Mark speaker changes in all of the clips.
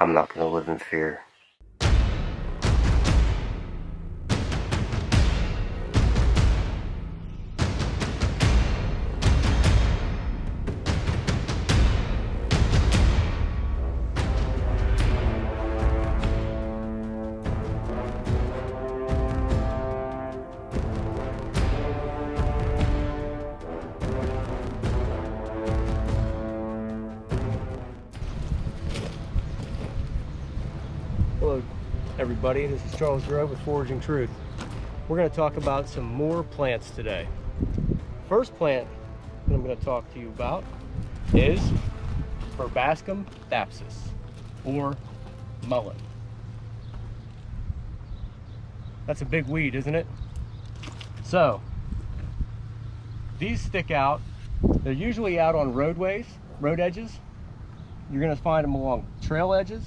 Speaker 1: I'm not going to live in fear.
Speaker 2: Hello everybody, this is Charles Grove with Foraging Truth. We're going to talk about some more plants today. First plant that I'm going to talk to you about is Verbascum thapsus, or mullein. That's a big weed, isn't it? So, these stick out. They're usually out on roadways, road edges. You're going to find them along trail edges.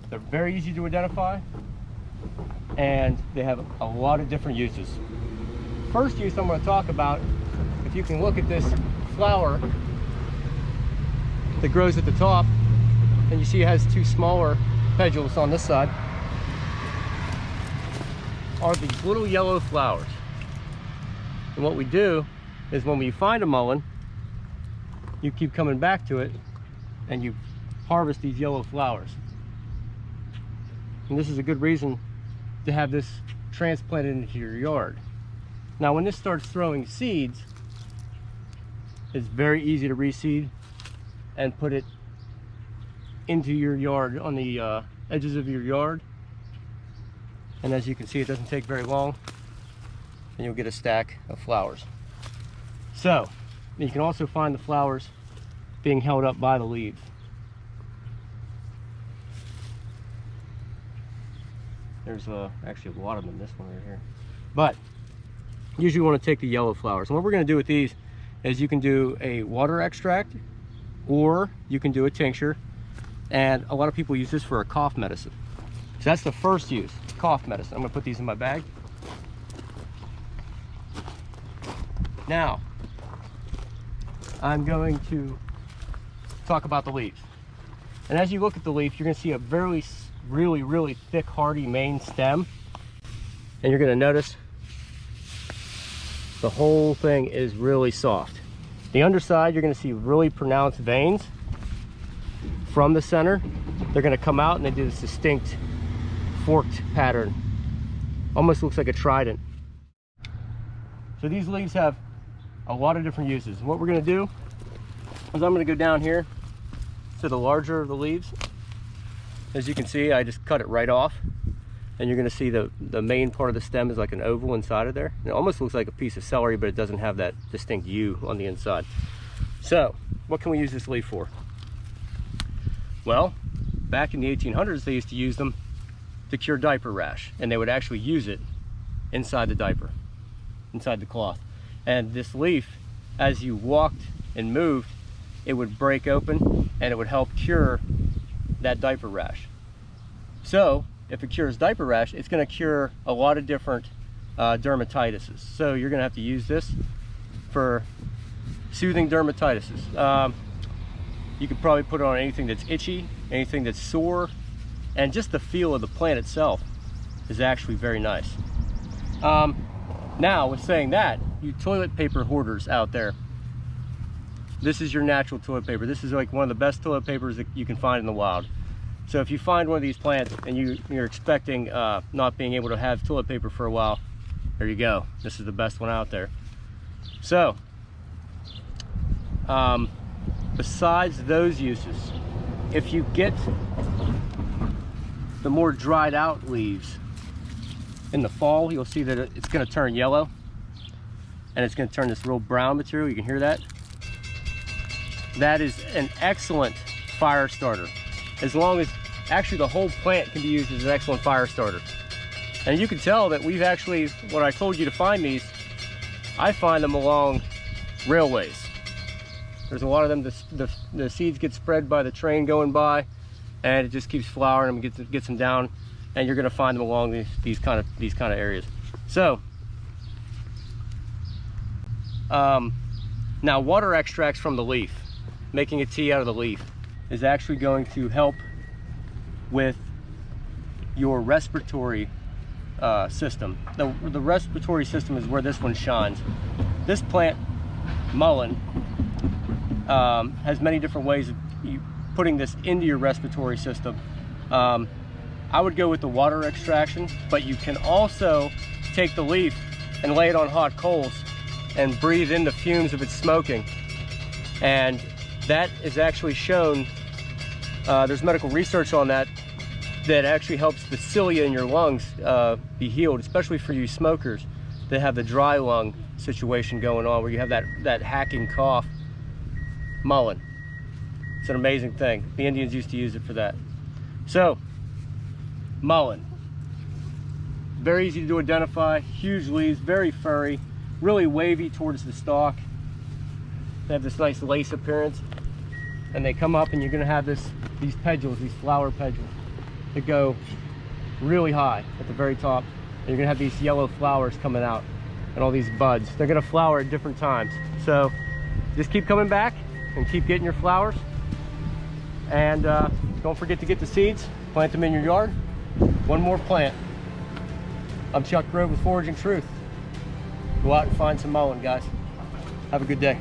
Speaker 2: They're very easy to identify, and they have a lot of different uses. First use I'm going to talk about, if you can look at this flower that grows at the top, and you see it has two smaller petals on this side, are these little yellow flowers. And what we do is when we find a mullein, you keep coming back to it and you harvest these yellow flowers. And this is a good reason to have this transplanted into your yard. Now when this starts throwing seeds, it's very easy to reseed and put it into your yard on the edges of your yard. And as you can see, it doesn't take very long and you'll get a stack of flowers. So you can also find the flowers being held up by the leaves. There's actually a lot of them in this one right here. But usually you want to take the yellow flowers. And what we're going to do with these is you can do a water extract, or you can do a tincture. And a lot of people use this for a cough medicine. So that's the first use, cough medicine. I'm going to put these in my bag. Now, I'm going to talk about the leaves. And as you look at the leaf, you're going to see a really thick, hardy main stem. And you're going to notice the whole thing is really soft. The underside, you're going to see really pronounced veins from the center. They're going to come out and they do this distinct forked pattern. Almost looks like a trident. So these leaves have a lot of different uses. And what we're going to do is I'm going to go down here to the larger of the leaves. As you can see, I just cut it right off, and you're going to see the main part of the stem is like an oval inside of there. It almost looks like a piece of celery, but it doesn't have that distinct U on the inside. So what can we use this leaf for? Well, back in the 1800s, they used to use them to cure diaper rash, and they would actually use it inside the diaper, inside the cloth. And this leaf, as you walked and moved, it would break open and it would help cure that diaper rash. So if it cures diaper rash, it's going to cure a lot of different dermatitises. So you're going to have to use this for soothing dermatitises. You could probably put it on anything that's itchy, anything that's sore, and just the feel of the plant itself is actually very nice. Now, with saying that, you toilet paper hoarders out there, this is your natural toilet paper. This is like one of the best toilet papers that you can find in the wild. So if you find one of these plants and you're expecting not being able to have toilet paper for a while, there you go. This is the best one out there. So, besides those uses, if you get the more dried out leaves in the fall, you'll see that it's going to turn yellow and it's going to turn this real brown material. You can hear that. That is an excellent fire starter. As long as, actually the whole plant can be used as an excellent fire starter. And you can tell that we've actually, when I told you to find these, I find them along railways. There's a lot of them, the seeds get spread by the train going by, and it just keeps flowering them, gets them down, and you're gonna find them along these kind of areas. So, now water extracts from the leaf, making a tea out of the leaf, is actually going to help with your respiratory system. The respiratory system is where this one shines. This plant, mullein, has many different ways of putting this into your respiratory system. I would go with the water extraction, but you can also take the leaf and lay it on hot coals and breathe in the fumes of its smoking. And that is actually shown, there's medical research on that, that actually helps the cilia in your lungs be healed, especially for you smokers that have the dry lung situation going on, where you have that hacking cough. Mullein, it's an amazing thing. The Indians used to use it for that. So, mullein, very easy to identify, huge leaves, very furry, really wavy towards the stalk. They have this nice lace appearance, and they come up and you're gonna have these pedicels, these flower pedicels that go really high at the very top. And you're gonna have these yellow flowers coming out and all these buds. They're gonna flower at different times. So just keep coming back and keep getting your flowers. And don't forget to get the seeds, plant them in your yard. One more plant. I'm Chuck Grove with Foraging Truth. Go out and find some mullein, guys. Have a good day.